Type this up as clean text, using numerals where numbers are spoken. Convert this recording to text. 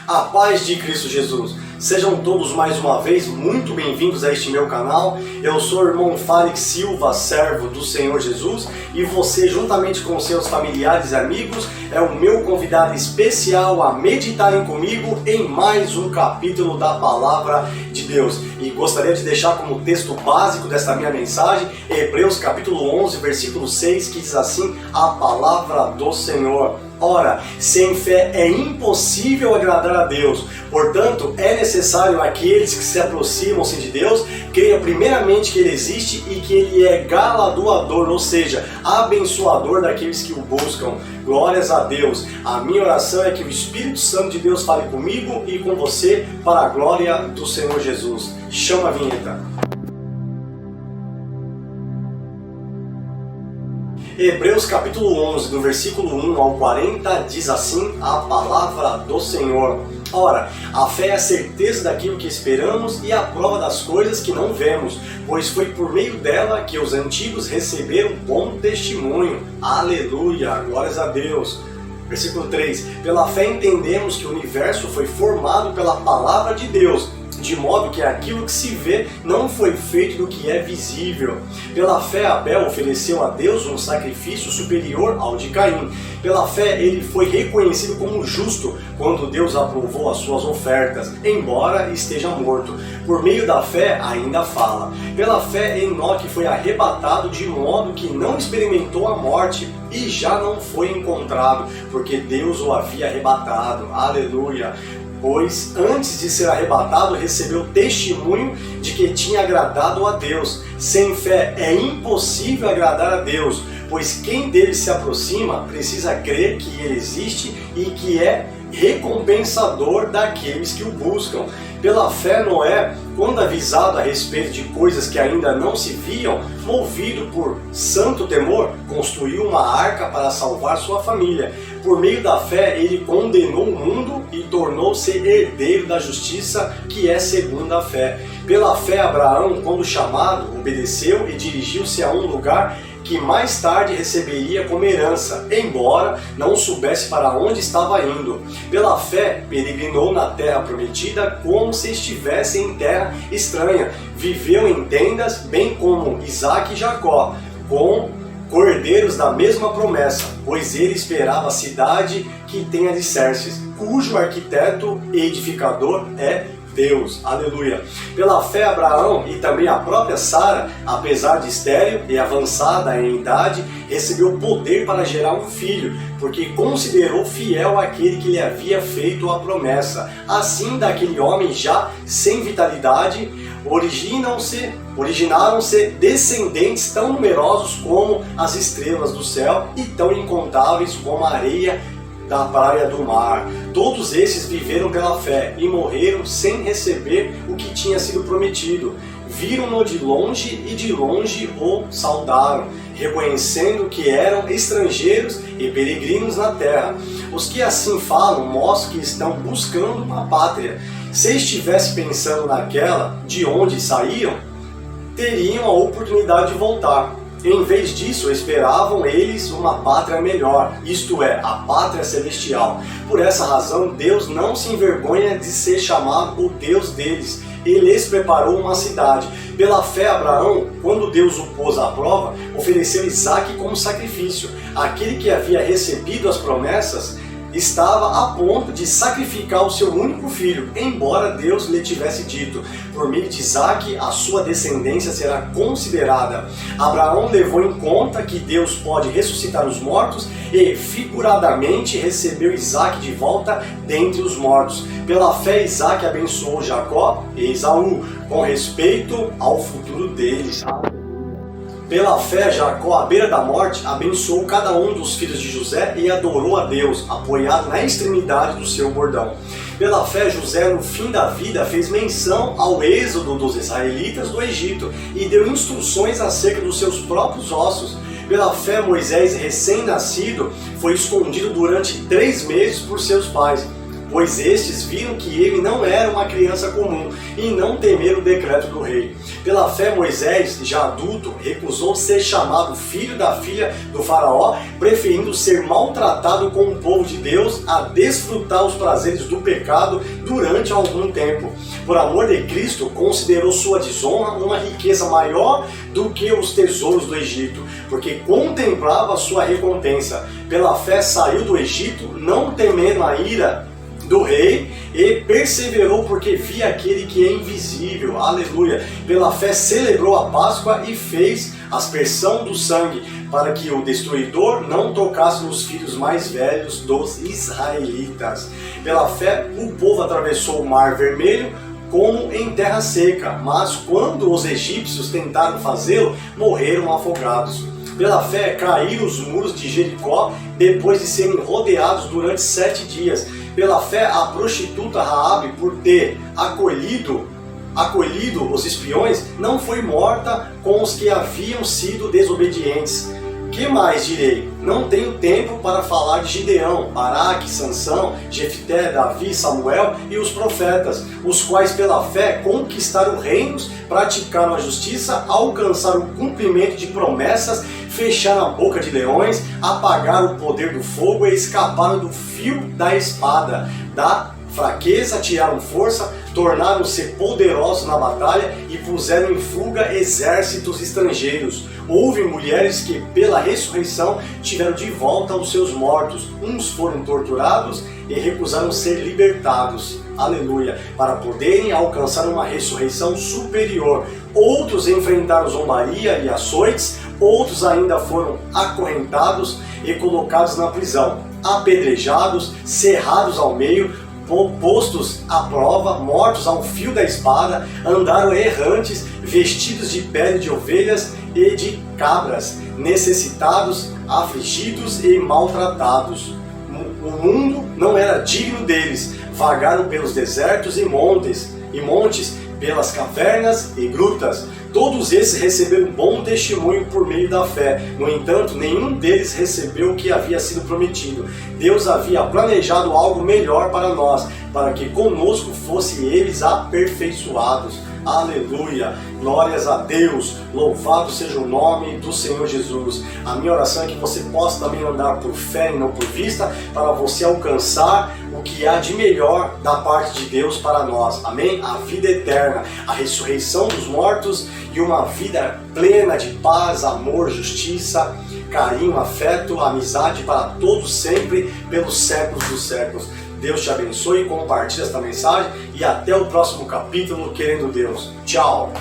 A paz de Cristo Jesus. Sejam todos mais uma vez muito bem-vindos a este meu canal. Eu sou o irmão Félix Silva, servo do Senhor Jesus, e você, juntamente com seus familiares e amigos, é o meu convidado especial a meditarem comigo em mais um capítulo da Palavra de Deus. E gostaria de deixar como texto básico desta minha mensagem Hebreus capítulo 11, versículo 6, que diz assim: a palavra do Senhor. Ora, sem fé é impossível agradar a Deus. Portanto, é necessário aqueles que se aproximam-se de Deus creiam primeiramente que Ele existe e que Ele é galardoador, ou seja, abençoador daqueles que o buscam. Glórias a Deus. A minha oração é que o Espírito Santo de Deus fale comigo e com você para a glória do Senhor Jesus. Chama a vinheta. Hebreus capítulo 11, do versículo 1 ao 40, diz assim a palavra do Senhor. Ora, a fé é a certeza daquilo que esperamos e a prova das coisas que não vemos, pois foi por meio dela que os antigos receberam bom testemunho. Aleluia, glórias a Deus. Versículo 3. Pela fé entendemos que o universo foi formado pela palavra de Deus, de modo que aquilo que se vê não foi feito do que é visível. Pela fé Abel ofereceu a Deus um sacrifício superior ao de Caim. Pela fé ele foi reconhecido como justo quando Deus aprovou as suas ofertas, embora esteja morto. Por meio da fé ainda fala. Pela fé Enoque foi arrebatado de modo que não experimentou a morte e já não foi encontrado, porque Deus o havia arrebatado. Aleluia! Pois antes de ser arrebatado recebeu testemunho de que tinha agradado a Deus. Sem fé é impossível agradar a Deus, pois quem dele se aproxima precisa crer que ele existe e que é recompensador daqueles que o buscam. Pela fé Noé, quando avisado a respeito de coisas que ainda não se viam, movido por santo temor, construiu uma arca para salvar sua família. Por meio da fé ele condenou o mundo e tornou-se herdeiro da justiça, que é segundo a fé. Pela fé Abraão, quando chamado, obedeceu e dirigiu-se a um lugar que mais tarde receberia como herança, embora não soubesse para onde estava indo. Pela fé, peregrinou na terra prometida como se estivesse em terra estranha. Viveu em tendas, bem como Isaque e Jacó, com cordeiros da mesma promessa, pois ele esperava a cidade que tem alicerces, cujo arquiteto e edificador é Deus. Aleluia. Pela fé Abraão e também a própria Sara, apesar de estéril e avançada em idade, recebeu poder para gerar um filho, porque considerou fiel aquele que lhe havia feito a promessa. Assim, daquele homem já sem vitalidade, originaram-se descendentes tão numerosos como as estrelas do céu e tão incontáveis como a areia da praia do mar. Todos esses viveram pela fé e morreram sem receber o que tinha sido prometido. Viram-no de longe e de longe o saudaram, reconhecendo que eram estrangeiros e peregrinos na terra. Os que assim falam mostram que estão buscando uma pátria. Se estivesse pensando naquela de onde saíram, teriam a oportunidade de voltar. Em vez disso, esperavam eles uma pátria melhor, isto é, a pátria celestial. Por essa razão, Deus não se envergonha de ser chamado o Deus deles. Ele lhes preparou uma cidade. Pela fé, Abraão, quando Deus o pôs à prova, ofereceu Isaque como sacrifício. Aquele que havia recebido as promessas estava a ponto de sacrificar o seu único filho, embora Deus lhe tivesse dito: por meio de Isaque a sua descendência será considerada. Abraão levou em conta que Deus pode ressuscitar os mortos e figuradamente recebeu Isaque de volta dentre os mortos. Pela fé Isaque abençoou Jacó e Esaú com respeito ao futuro deles. Pela fé, Jacó, à beira da morte, abençoou cada um dos filhos de José e adorou a Deus, apoiado na extremidade do seu bordão. Pela fé, José, no fim da vida, fez menção ao êxodo dos israelitas do Egito e deu instruções acerca dos seus próprios ossos. Pela fé, Moisés, recém-nascido, foi escondido durante 3 meses por seus pais, pois estes viram que ele não era uma criança comum e não temeram o decreto do rei. Pela fé, Moisés, já adulto, recusou ser chamado filho da filha do faraó, preferindo ser maltratado com o povo de Deus a desfrutar os prazeres do pecado durante algum tempo. Por amor de Cristo, considerou sua desonra uma riqueza maior do que os tesouros do Egito, porque contemplava sua recompensa. Pela fé saiu do Egito, não temendo a ira do rei, e perseverou porque via aquele que é invisível. Aleluia! Pela fé celebrou a Páscoa e fez aspersão do sangue, para que o destruidor não tocasse nos filhos mais velhos dos israelitas. Pela fé o povo atravessou o Mar Vermelho como em terra seca, mas quando os egípcios tentaram fazê-lo, morreram afogados. Pela fé caíram os muros de Jericó depois de serem rodeados durante 7 dias. Pela fé a prostituta Raabe, por ter acolhido os espiões, não foi morta com os que haviam sido desobedientes. Que mais direi? Não tenho tempo para falar de Gideão, Baraque, Sansão, Jefté, Davi, Samuel e os profetas, os quais pela fé conquistaram reinos, praticaram a justiça, alcançaram o cumprimento de promessas, fecharam a boca de leões, apagaram o poder do fogo e escaparam do fio da espada. Da fraqueza tiraram força, tornaram-se poderosos na batalha e puseram em fuga exércitos estrangeiros. Houve mulheres que, pela ressurreição, tiveram de volta os seus mortos. Uns foram torturados e recusaram ser libertados. Aleluia! Para poderem alcançar uma ressurreição superior. Outros enfrentaram zombaria e açoites, outros ainda foram acorrentados e colocados na prisão, apedrejados, cerrados ao meio, postos à prova, mortos ao fio da espada, andaram errantes, vestidos de pele de ovelhas e de cabras, necessitados, afligidos e maltratados. O mundo não era digno deles, vagaram pelos desertos e montes, pelas cavernas e grutas. Todos esses receberam bom testemunho por meio da fé. No entanto, nenhum deles recebeu o que havia sido prometido. Deus havia planejado algo melhor para nós, para que conosco fossem eles aperfeiçoados. Aleluia! Glórias a Deus! Louvado seja o nome do Senhor Jesus. A minha oração é que você possa também andar por fé e não por vista, para você alcançar o que há de melhor da parte de Deus para nós. Amém? A vida eterna, a ressurreição dos mortos e uma vida plena de paz, amor, justiça, carinho, afeto, amizade para todos sempre, pelos séculos dos séculos. Deus te abençoe, compartilhe esta mensagem e até o próximo capítulo, querendo Deus. Tchau!